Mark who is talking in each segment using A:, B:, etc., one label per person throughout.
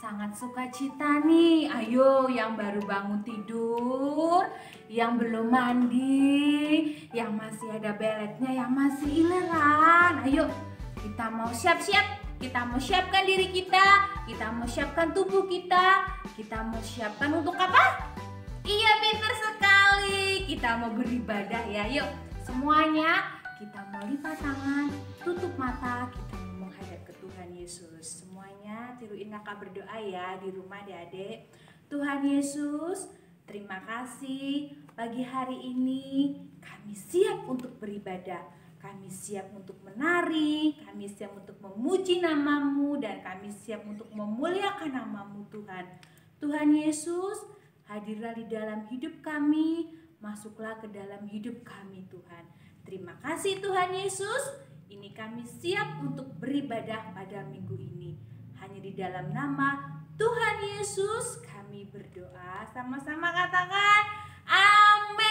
A: sangat sukacita nih. Ayo yang baru bangun tidur, yang belum mandi, yang masih ada beletnya, yang masih ileran. Ayo kita mau siap-siap. Kita mau siapkan diri kita mau siapkan tubuh kita mau siapkan untuk apa? Iya, pintar sekali. Kita mau beribadah ya. Yuk semuanya kita mau lipat tangan, tutup mata, kita mau menghadap ke Tuhan Yesus. Semuanya tiruin kakak berdoa ya di rumah adik-adik. Tuhan Yesus, terima kasih pagi hari ini kami siap untuk beribadah. Kami siap untuk menari, kami siap untuk memuji nama-Mu, dan kami siap untuk memuliakan nama-Mu Tuhan. Tuhan Yesus, hadirlah di dalam hidup kami, masuklah ke dalam hidup kami Tuhan. Terima kasih Tuhan Yesus, ini kami siap untuk beribadah pada minggu ini. Hanya di dalam nama Tuhan Yesus kami berdoa, sama-sama katakan amin.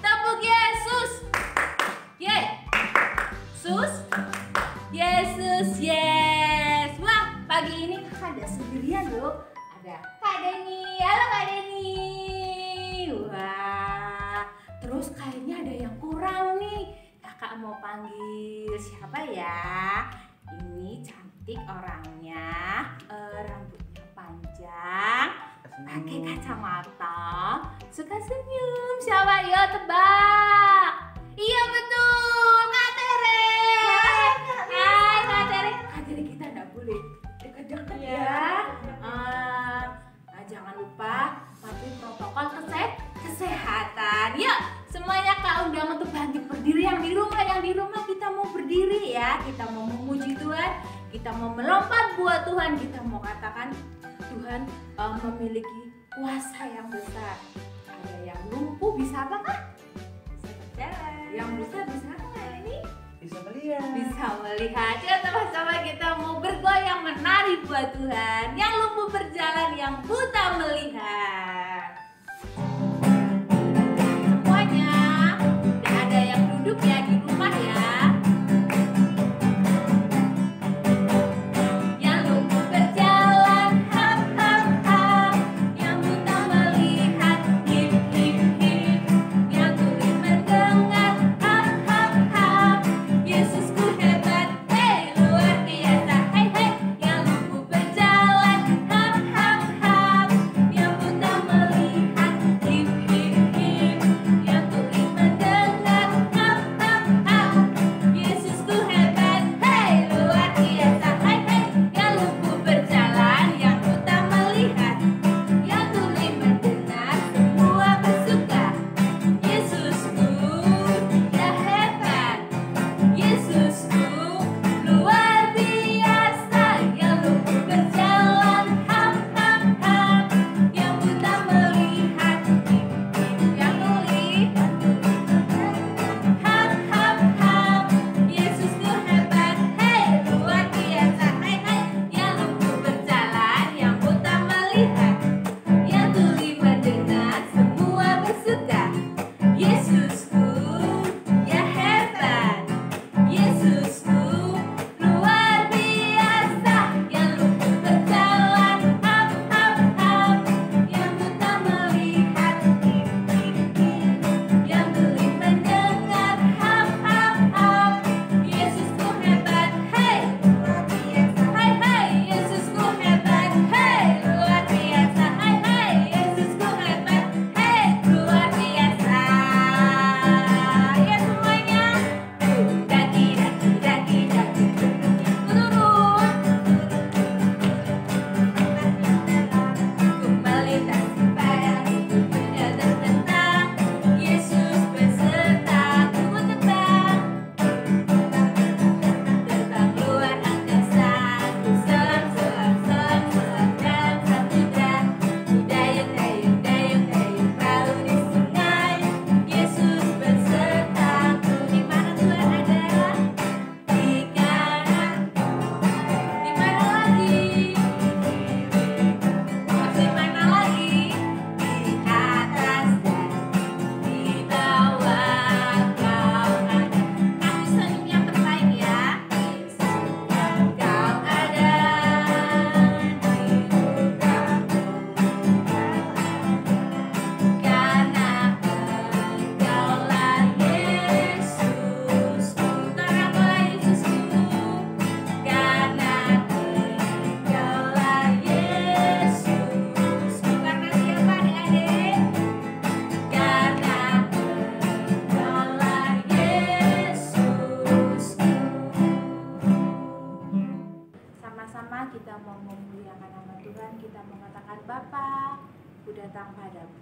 A: Tepuk Yesus. Yesus, Yesus, yes. Wah, pagi ini kakak ada sendirian loh. Ada Kak Deni, halo Kak Deni. Wah, terus kayaknya ada yang kurang nih. Kakak mau panggil siapa ya? Ini cantik orangnya, rambutnya panjang, pakai kacamata, suka senyum. Siapa? Yo, tebak. Iya betul, Kak Tere. Hai Kak Tere. Kak Tere, kita nggak boleh dekat-dekat ya. Jangan lupa patuhi protokol kesehatan. Yuk semuanya Kak undang untuk bangkit berdiri. Yang di rumah kita mau berdiri ya. Kita mau memuji Tuhan, kita mau melompat buat Tuhan, kita mau katakan Tuhan memiliki kuasa yang besar. Ada yang lumpuh bisa apa Kak? Yang bisa apa ini?
B: Bisa melihat.
A: Bisa melihat. Ya sama-sama kita mau bergoyang menari buat Tuhan. Yang lumpuh berjalan, yang buta melihat. Semuanya udah ada yang duduk ya di rumah ya. Yang lumpuh berjalan, hap hap hap. Yang buta melihat, hip hip hip. Yang tuli mendengar, hap hap hap. Yesusku hebat, hey luar biasa, hey hey. Yang lumpuh berjalan, hap hap hap. Yang Bapa, Ku datang padamu.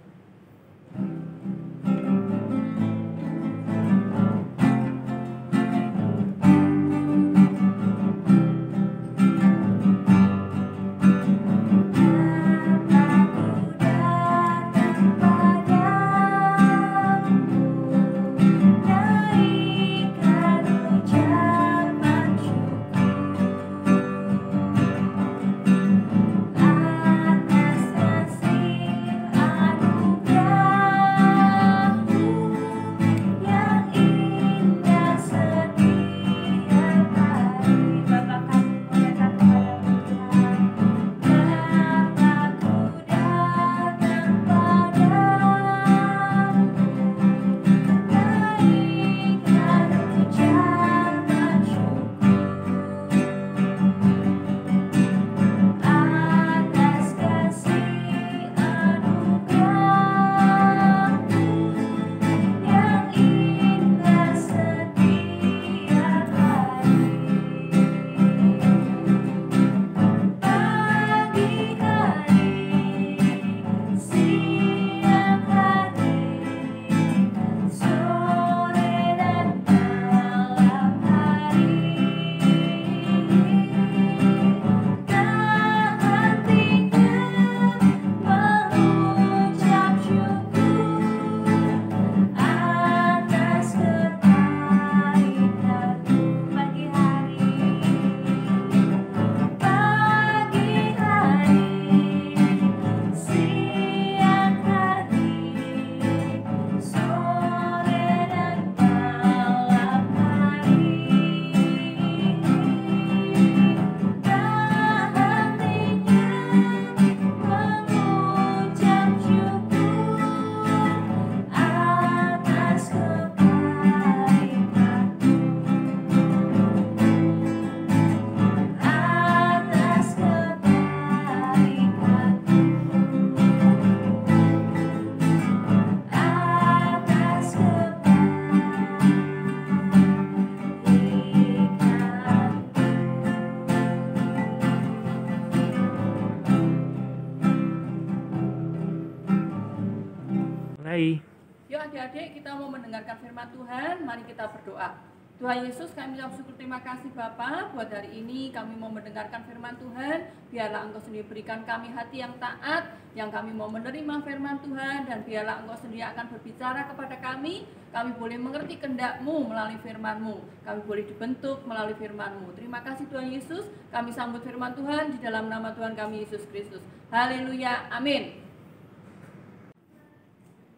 B: Mulai.
C: Yuk adik-adik, kita mau mendengarkan firman Tuhan, mari kita berdoa. Tuhan Yesus, kami ucap syukur terima kasih Bapa, buat hari ini kami mau mendengarkan firman Tuhan. Biarlah Engkau sendiri berikan kami hati yang taat, yang kami mau menerima firman Tuhan, dan biarlah Engkau sendiri akan berbicara kepada kami. Kami boleh mengerti kehendak-Mu melalui firman-Mu, kami boleh dibentuk melalui firman-Mu. Terima kasih Tuhan Yesus, kami sambut firman Tuhan di dalam nama Tuhan kami Yesus Kristus. Haleluya, amin.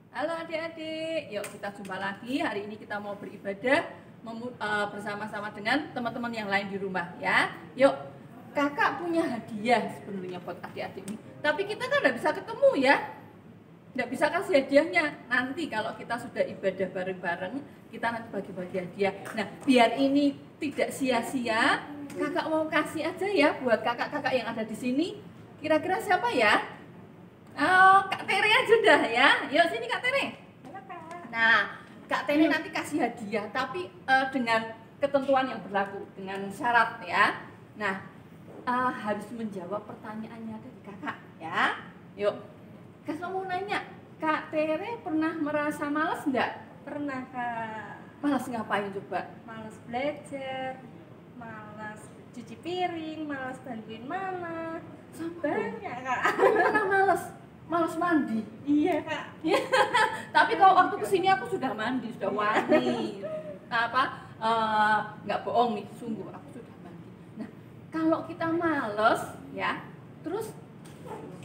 C: Halo adik-adik, yuk kita jumpa lagi. Hari ini kita mau beribadah bersama-sama dengan teman-teman yang lain di rumah ya. Yuk, kakak punya hadiah sebenarnya buat adik-adik ini. Tapi kita kan nggak bisa ketemu ya, nggak bisa kasih hadiahnya. Nanti kalau kita sudah ibadah bareng-bareng, kita nanti bagi-bagi hadiah. Nah, biar ini tidak sia-sia, kakak mau kasih aja ya buat kakak-kakak yang ada di sini. Kira-kira siapa ya? Oh, Kak Tere aja dah ya. Yuk sini Kak Tere. Nah, Kak Tere nanti kasih hadiah, tapi dengan ketentuan yang berlaku, dengan syarat ya. Nah, harus menjawab pertanyaannya dari kakak ya. Yuk, kakak mau nanya, Kak Tere pernah merasa malas enggak?
D: Pernah Kak.
C: Malas ngapain coba?
D: Malas belajar, malas cuci piring, malas bantuin mama. Banyak Kak.
C: Pernah malas mandi.
D: Iya Kak.
C: Tapi kalau waktu kesini aku sudah mandi, sudah wangi. Nggak bohong nih, sungguh aku sudah mandi. Nah, kalau kita males ya, terus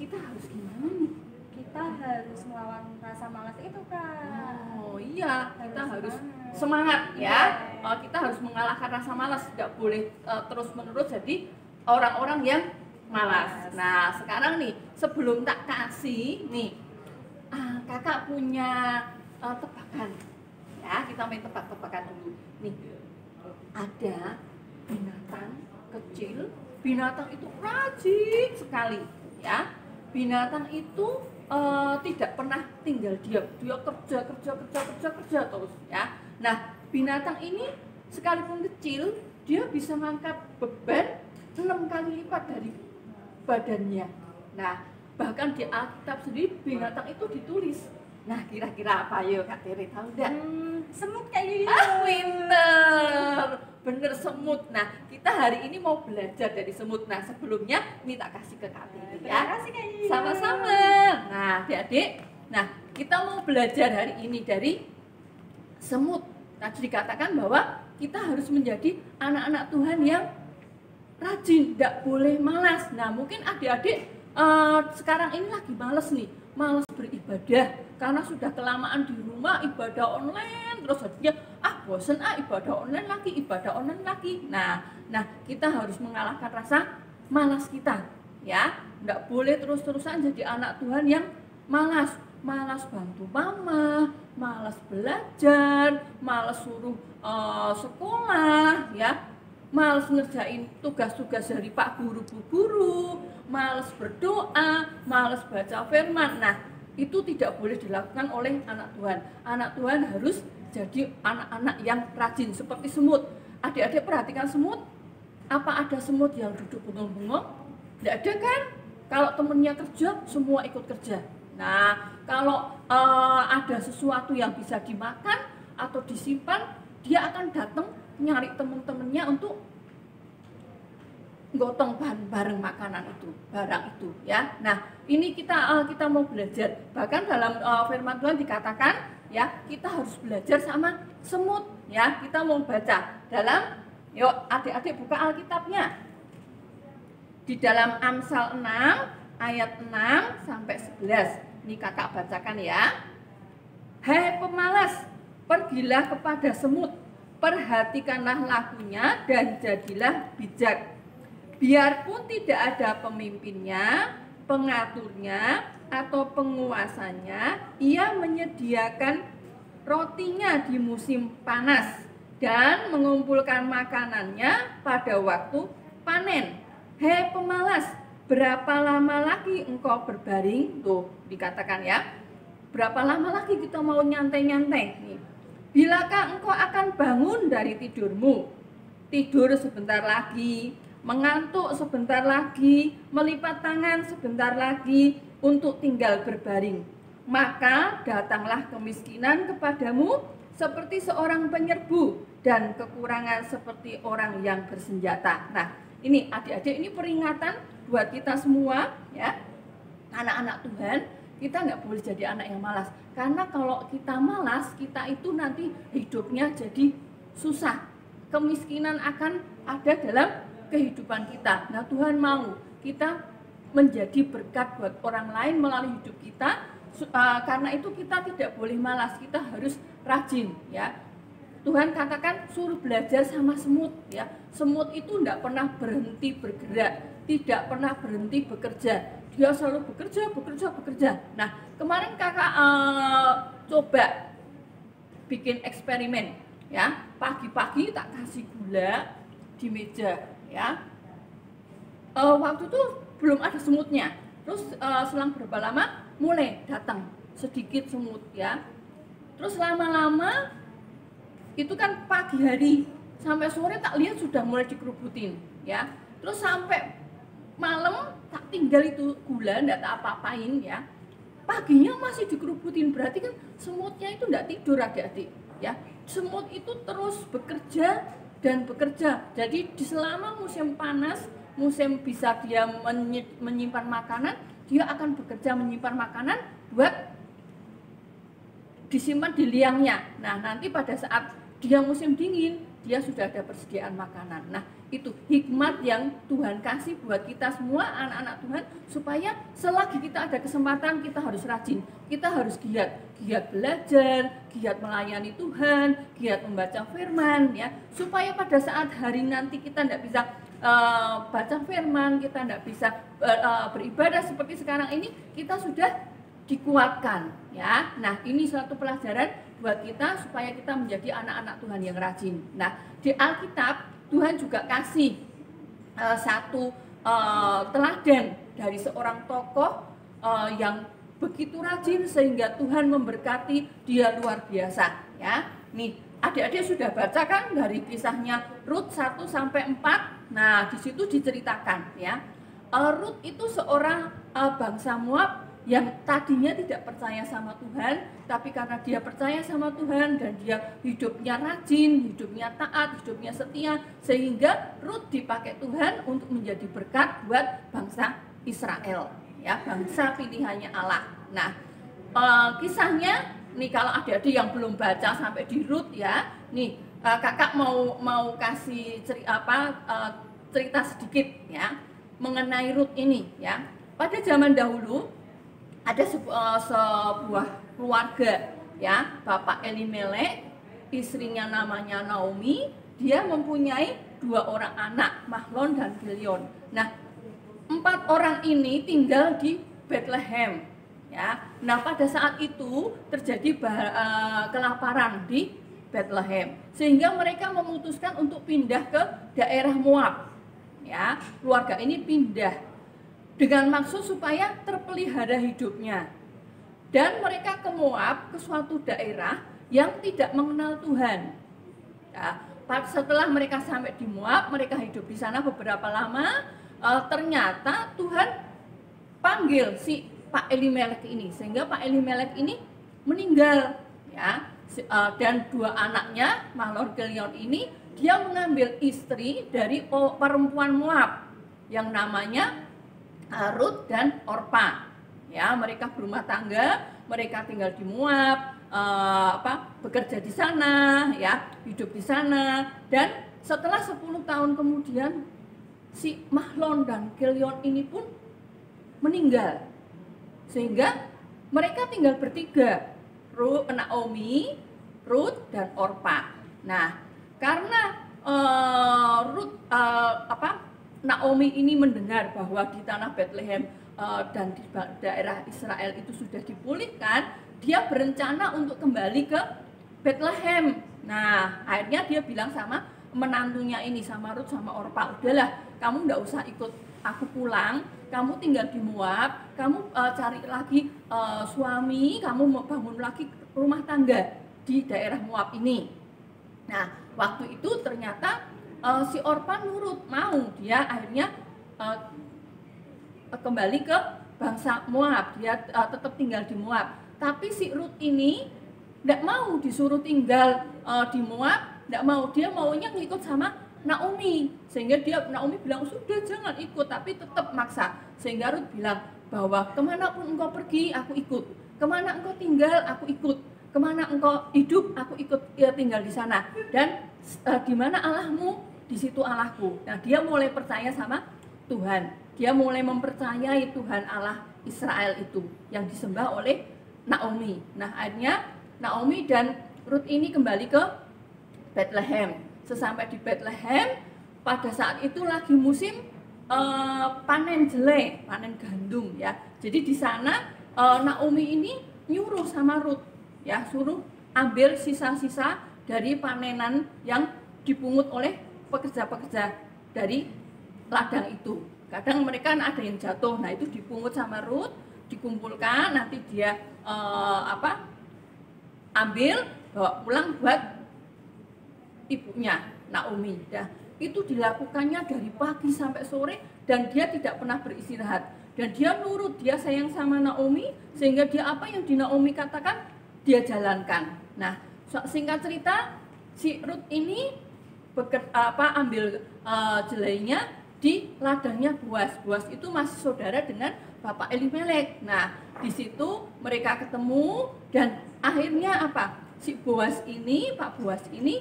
C: kita harus gimana nih?
D: Kita harus melawan rasa malas itu Kak.
C: Oh iya, kita harus
D: semangat.
C: semangat ya. Kita harus mengalahkan rasa malas, tidak boleh terus-menerus jadi orang-orang yang malas. Nah, sekarang nih, sebelum tak kasih nih, kakak punya tebakan. Ya, kita main tebak-tebakan dulu. Nih, ada binatang kecil. Binatang itu rajin sekali, ya. Binatang itu tidak pernah tinggal diam. Dia kerja terus, ya. Nah, binatang ini sekalipun kecil, dia bisa mengangkat beban 6 kali lipat dari badannya. Nah, Bahkan di Alkitab sendiri binatang itu ditulis. Nah, kira-kira apa yuk Kak Tere, tahu nggak?
D: Semut kayak gitu.
C: Pinter, bener semut. Nah, kita hari ini mau belajar dari semut. Nah, sebelumnya ini tak kasih ke Kak Tere
D: Terima
C: ya.
D: kasih Kak Yuyun.
C: Sama-sama. Nah, adik-adik, nah kita mau belajar hari ini dari semut. Tadi dikatakan bahwa kita harus menjadi anak-anak Tuhan yang rajin, tidak boleh malas. Nah, mungkin adik-adik sekarang ini lagi malas nih, malas beribadah karena sudah kelamaan di rumah ibadah online, terus jadinya bosen ibadah online lagi. Nah kita harus mengalahkan rasa malas kita, ya. Tidak boleh terus-terusan jadi anak Tuhan yang malas bantu mama, malas belajar, malas suruh sekolah, ya. Malas ngerjain tugas-tugas dari Pak Guru, Bu Guru, malas berdoa, malas baca firman. Nah, itu tidak boleh dilakukan oleh anak Tuhan. Anak Tuhan harus jadi anak-anak yang rajin seperti semut. Adik-adik perhatikan semut. Apa ada semut yang duduk bengong-bengong? Tidak ada kan? Kalau temennya kerja, semua ikut kerja. Nah, kalau ada sesuatu yang bisa dimakan atau disimpan, dia akan datang nyari teman-temannya untuk gotong bareng makanan itu, barang itu, ya. Nah, ini kita mau belajar. Bahkan dalam firman Tuhan dikatakan, ya, kita harus belajar sama semut, ya. Kita mau baca dalam, yuk adik-adik buka Alkitabnya. Di dalam Amsal 6 ayat 6 sampai 11. Ini kakak bacakan ya. Hai pemalas, pergilah kepada semut, perhatikanlah lakunya dan jadilah bijak. Biarpun tidak ada pemimpinnya, pengaturnya, atau penguasanya, ia menyediakan rotinya di musim panas dan mengumpulkan makanannya pada waktu panen. Hei pemalas, berapa lama lagi engkau berbaring? Tuh, dikatakan ya. Berapa lama lagi kita mau nyantai-nyantai? Nih. Bilakah engkau akan bangun dari tidurmu? Tidur sebentar lagi, mengantuk sebentar lagi, melipat tangan sebentar lagi untuk tinggal berbaring. Maka datanglah kemiskinan kepadamu seperti seorang penyerbu dan kekurangan seperti orang yang bersenjata. Nah, ini adik-adik, ini peringatan buat kita semua, ya, anak-anak Tuhan. Kita nggak boleh jadi anak yang malas, karena kalau kita malas, kita itu nanti hidupnya jadi susah. Kemiskinan akan ada dalam kehidupan kita. Nah, Tuhan mau kita menjadi berkat buat orang lain melalui hidup kita. Karena itu kita tidak boleh malas, kita harus rajin, ya. Tuhan katakan suruh belajar sama semut, ya. Semut itu tidak pernah berhenti bergerak, tidak pernah berhenti bekerja. Dia selalu bekerja. Nah, kemarin kakak coba bikin eksperimen, ya. Pagi-pagi tak kasih gula di meja, ya. Waktu itu belum ada semutnya. Terus selang berapa lama mulai datang sedikit semut, ya. Terus lama-lama itu kan pagi hari sampai sore tak lihat sudah mulai dikerubutin, ya. Terus sampai malam tak tinggal itu gula, enggak tak apa-apain, ya. Paginya masih dikerubutin, berarti kan semutnya itu enggak tidur adik-adik, ya. Semut itu terus bekerja dan bekerja. Jadi di selama musim panas, musim bisa dia menyimpan makanan, dia akan bekerja menyimpan makanan buat disimpan di liangnya. Nah, nanti pada saat dia musim dingin, dia sudah ada persediaan makanan. Nah, itu hikmat yang Tuhan kasih buat kita semua anak-anak Tuhan, supaya selagi kita ada kesempatan, kita harus rajin, kita harus giat belajar, giat melayani Tuhan, giat membaca firman, ya, supaya pada saat hari nanti kita tidak bisa baca firman, kita tidak bisa beribadah seperti sekarang ini, kita sudah dikuatkan, ya. Nah, ini suatu pelajaran buat kita supaya kita menjadi anak-anak Tuhan yang rajin. Nah, di Alkitab Tuhan juga kasih satu teladan dari seorang tokoh yang begitu rajin sehingga Tuhan memberkati dia luar biasa, ya. Nih, adik-adik sudah baca kan dari kisahnya Rut 1 sampai 4. Nah, di situ diceritakan, ya. Rut itu seorang bangsa Moab yang tadinya tidak percaya sama Tuhan, tapi karena dia percaya sama Tuhan dan dia hidupnya rajin, hidupnya taat, hidupnya setia, sehingga Rut dipakai Tuhan untuk menjadi berkat buat bangsa Israel, ya, bangsa pilihannya Allah. Nah, kisahnya nih, kalau adik-adik yang belum baca sampai di Rut ya, nih kakak mau kasih cerita sedikit ya mengenai Rut ini ya. Pada zaman dahulu ada sebuah keluarga ya, Bapak Elimelek, istrinya namanya Naomi, dia mempunyai 2 orang anak, Mahlon dan Kilion. Nah, 4 orang ini tinggal di Bethlehem ya. Nah, pada saat itu terjadi kelaparan di Bethlehem, sehingga mereka memutuskan untuk pindah ke daerah Moab ya. Keluarga ini pindah dengan maksud supaya terpelihara hidupnya. Dan mereka ke Moab, ke suatu daerah yang tidak mengenal Tuhan. Ya, setelah mereka sampai di Moab, mereka hidup di sana beberapa lama. Ternyata Tuhan panggil si Pak Elimelek ini, sehingga Pak Elimelek ini meninggal. Ya, dan 2 anaknya, Mahlon Kilion ini, dia mengambil istri dari perempuan Moab yang namanya Rut dan Orpa. Ya, mereka berumah tangga, mereka tinggal di Moab, bekerja di sana, ya, hidup di sana. Dan setelah 10 tahun kemudian si Mahlon dan Kilion ini pun meninggal, sehingga mereka tinggal bertiga, Naomi, Rut dan Orpa. Nah, karena Naomi ini mendengar bahwa di tanah Bethlehem dan di daerah Israel itu sudah dipulihkan, dia berencana untuk kembali ke Bethlehem. Nah, akhirnya dia bilang sama menantunya ini, sama Rut sama Orpa, udahlah, kamu nggak usah ikut aku pulang, kamu tinggal di Moab, kamu cari lagi suami, kamu mau bangun lagi rumah tangga di daerah Moab ini. Nah, waktu itu ternyata si Orpa nurut, mau, dia akhirnya kembali ke bangsa Moab, dia tetap tinggal di Moab. Tapi si Rut ini tidak mau disuruh tinggal di Moab, tidak mau, dia maunya ngikut sama Naomi, sehingga Naomi bilang sudah jangan ikut, tapi tetap maksa. Sehingga Rut bilang bahwa kemanapun engkau pergi aku ikut, kemana engkau tinggal aku ikut, kemana engkau hidup aku ikut, ya, tinggal di sana, dan di mana Allahmu di situ Allahku. Nah, dia mulai percaya sama Tuhan, dia mulai mempercayai Tuhan Allah Israel itu yang disembah oleh Naomi. Nah, akhirnya Naomi dan Rut ini kembali ke Bethlehem. Sesampai di Bethlehem, pada saat itu lagi musim panen jelai, panen gandum ya. Jadi di sana Naomi ini nyuruh sama Rut ya, suruh ambil sisa-sisa dari panenan yang dipungut oleh pekerja-pekerja dari ladang itu. Kadang mereka ada yang jatuh, nah itu dipungut sama Rut, dikumpulkan, nanti dia ambil, bawa pulang buat ibunya Naomi. Nah, itu dilakukannya dari pagi sampai sore dan dia tidak pernah beristirahat. Dan dia nurut, dia sayang sama Naomi, sehingga dia apa yang di Naomi katakan dia jalankan. Nah, singkat cerita, si Rut ini ambil jelainya di ladangnya Boas. Boas itu masih saudara dengan Bapak Elimelek. Nah, di situ mereka ketemu dan akhirnya si Boas ini, Pak Boas ini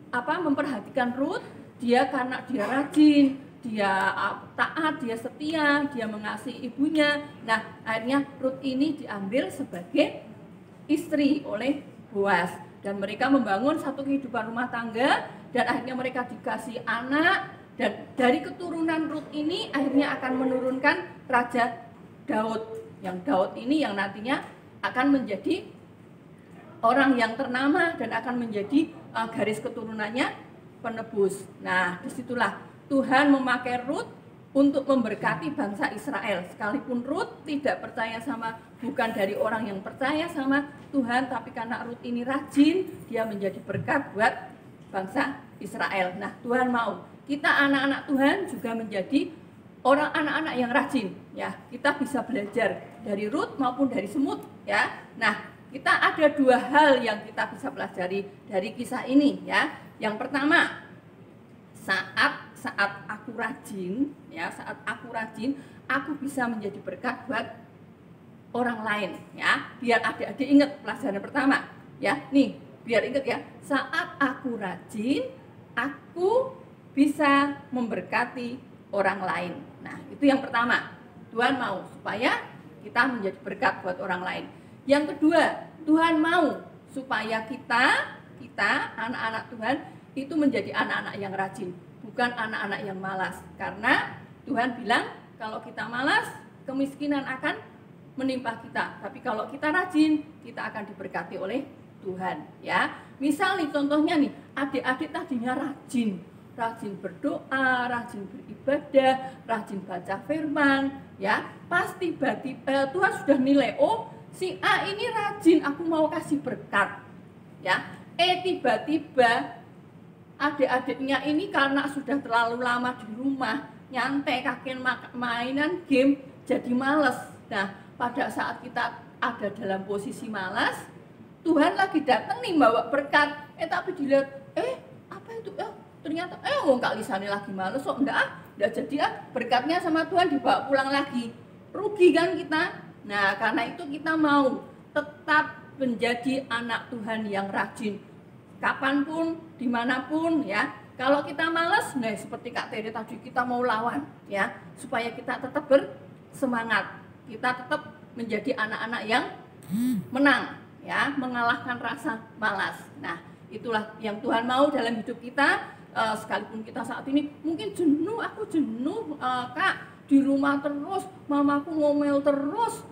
C: memperhatikan Rut. Dia karena dia rajin, dia taat, dia setia, dia mengasihi ibunya. Nah, akhirnya Rut ini diambil sebagai istri oleh Boas. Dan mereka membangun satu kehidupan rumah tangga, dan akhirnya mereka dikasih anak, dan dari keturunan Rut ini akhirnya akan menurunkan Raja Daud, yang Daud ini yang nantinya akan menjadi orang yang ternama dan akan menjadi garis keturunannya penebus. Nah, disitulah Tuhan memakai Rut untuk memberkati bangsa Israel. Sekalipun Rut tidak percaya bukan dari orang yang percaya sama Tuhan, tapi karena Rut ini rajin, dia menjadi berkat buat bangsa Israel. Nah, Tuhan mau kita anak-anak Tuhan juga menjadi orang anak-anak yang rajin ya. Kita bisa belajar dari Ruth maupun dari semut ya. Nah, kita ada dua hal yang kita bisa pelajari dari kisah ini ya. Yang pertama, saat aku rajin ya, aku bisa menjadi berkat buat orang lain ya. Biar adik-adik ingat pelajaran pertama ya. Nih, biar ingat ya. Saat aku rajin, aku bisa memberkati orang lain. Nah, itu yang pertama. Tuhan mau supaya kita menjadi berkat buat orang lain. Yang kedua, Tuhan mau supaya kita anak-anak Tuhan itu menjadi anak-anak yang rajin, bukan anak-anak yang malas. Karena Tuhan bilang kalau kita malas, kemiskinan akan menimpa kita. Tapi kalau kita rajin, kita akan diberkati oleh Tuhan ya. Misal nih contohnya nih, adik-adik tadinya rajin berdoa, rajin beribadah, rajin baca firman ya. Pasti Tuhan sudah nilai, oh si A ini rajin, aku mau kasih berkat ya. Tiba-tiba adik-adiknya ini karena sudah terlalu lama di rumah, nyantai kakek mainan game, jadi males. Nah, pada saat kita ada dalam posisi malas, Tuhan lagi datang nih bawa berkat, tapi dilihat, apa itu? Ternyata wong Kak Lisane lagi males kok, enggak jadi berkatnya sama Tuhan dibawa pulang lagi. Rugi kan kita? Nah, karena itu kita mau tetap menjadi anak Tuhan yang rajin. Kapanpun, dimanapun ya. Kalau kita males, nah seperti Kak Tere tadi, kita mau lawan ya, supaya kita tetap bersemangat. Kita tetap menjadi anak-anak yang menang ya, mengalahkan rasa malas. Nah, itulah yang Tuhan mau dalam hidup kita. Sekalipun kita saat ini mungkin jenuh, aku jenuh Kak, di rumah terus, mamaku ngomel terus,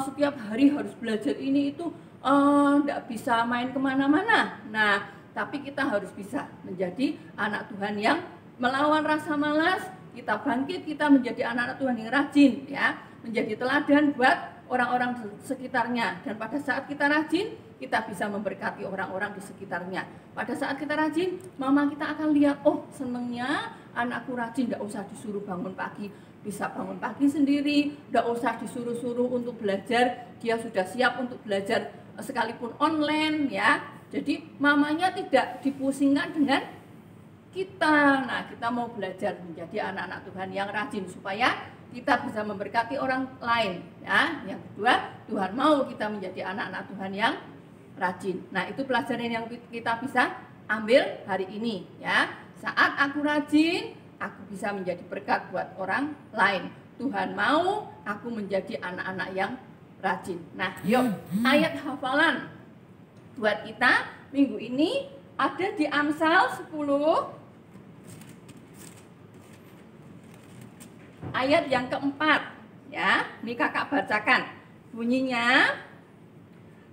C: setiap hari harus belajar ini itu, enggak bisa main kemana-mana. Nah, tapi kita harus bisa menjadi anak Tuhan yang melawan rasa malas. Kita bangkit, kita menjadi anak-anak Tuhan yang rajin ya, menjadi teladan buat orang-orang sekitarnya. Dan pada saat kita rajin, kita bisa memberkati orang-orang di sekitarnya. Pada saat kita rajin, mama kita akan lihat, oh senengnya anakku rajin, tidak usah disuruh bangun pagi, bisa bangun pagi sendiri, tidak usah disuruh-suruh untuk belajar, dia sudah siap untuk belajar sekalipun online ya. Jadi mamanya tidak dipusingkan dengan kita. Nah, kita mau belajar menjadi anak-anak Tuhan yang rajin supaya kita bisa memberkati orang lain ya. Yang kedua, Tuhan mau kita menjadi anak-anak Tuhan yang rajin. Nah, itu pelajaran yang kita bisa ambil hari ini ya. Saat aku rajin, aku bisa menjadi berkat buat orang lain. Tuhan mau aku menjadi anak-anak yang rajin. Nah, yuk ayat hafalan buat kita minggu ini ada di Amsal 10 ayat yang keempat ya. Ini kakak bacakan. Bunyinya,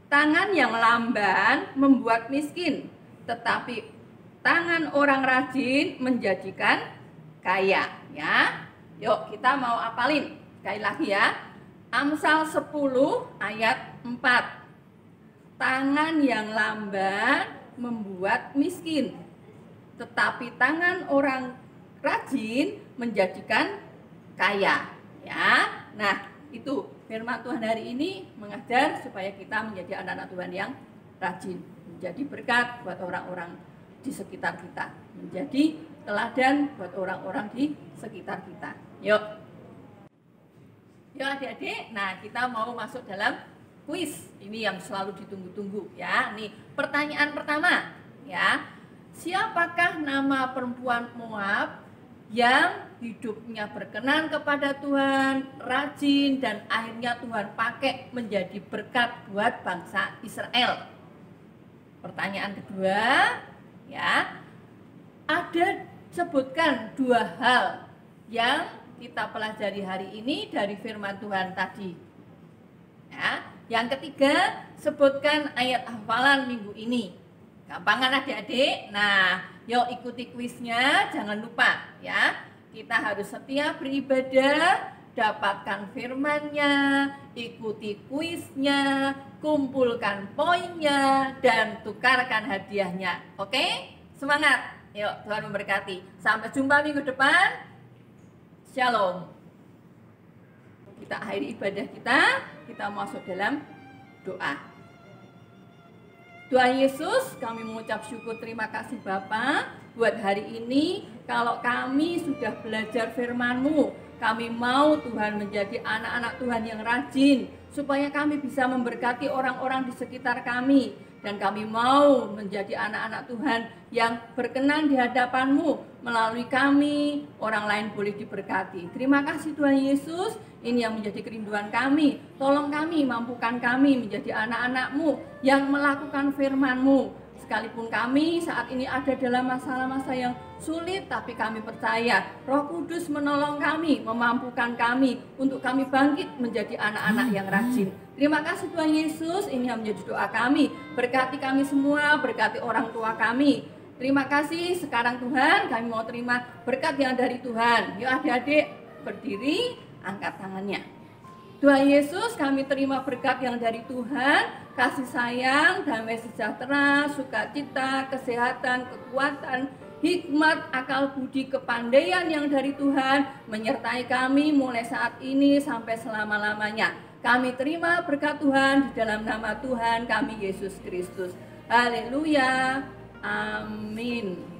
C: tangan yang lamban membuat miskin, tetapi tangan orang rajin menjadikan kaya ya. Yuk kita mau apalin sekali lagi ya. Amsal 10 ayat 4. Tangan yang lamban membuat miskin, tetapi tangan orang rajin menjadikan kaya ya. Nah, itu firman Tuhan hari ini mengajar supaya kita menjadi anak-anak Tuhan yang rajin, menjadi berkat buat orang-orang di sekitar kita, menjadi teladan buat orang-orang di sekitar kita. Yuk adik-adik, nah kita mau masuk dalam kuis ini yang selalu ditunggu-tunggu ya. Nih pertanyaan pertama ya, siapakah nama perempuan Moab yang hidupnya berkenan kepada Tuhan, rajin, dan akhirnya Tuhan pakai menjadi berkat buat bangsa Israel? Pertanyaan kedua ya, ada sebutkan dua hal yang kita pelajari hari ini dari firman Tuhan tadi ya. Yang ketiga, sebutkan ayat hafalan minggu ini. Gampangan adik-adik. Nah, yuk ikuti kuisnya, jangan lupa ya. Kita harus setia beribadah, dapatkan firman-Nya, ikuti kuisnya, kumpulkan poinnya, dan tukarkan hadiahnya. Oke? Semangat. Yuk, Tuhan memberkati. Sampai jumpa minggu depan. Shalom. Kita akhiri ibadah kita masuk dalam doa. Tuhan Yesus, kami mengucap syukur terima kasih Bapa buat hari ini. Kalau kami sudah belajar firman-Mu, kami mau Tuhan menjadi anak-anak Tuhan yang rajin, supaya kami bisa memberkati orang-orang di sekitar kami. Dan kami mau menjadi anak-anak Tuhan yang berkenan di hadapan-Mu. Melalui kami, orang lain boleh diberkati. Terima kasih Tuhan Yesus, ini yang menjadi kerinduan kami. Tolong kami, mampukan kami menjadi anak-anak-Mu yang melakukan firman-Mu. Sekalipun kami saat ini ada dalam masa-masa yang sulit, tapi kami percaya Roh Kudus menolong kami, memampukan kami untuk kami bangkit menjadi anak-anak yang rajin. Terima kasih Tuhan Yesus, ini yang menjadi doa kami. Berkati kami semua, berkati orang tua kami. Terima kasih, sekarang Tuhan kami mau terima berkat yang dari Tuhan. Yuk adik-adik berdiri, angkat tangannya. Tuhan Yesus, kami terima berkat yang dari Tuhan, kasih sayang, damai sejahtera, sukacita, kesehatan, kekuatan, hikmat, akal budi, kepandaian yang dari Tuhan menyertai kami mulai saat ini sampai selama-lamanya. Kami terima berkat Tuhan di dalam nama Tuhan kami Yesus Kristus. Haleluya. Amin.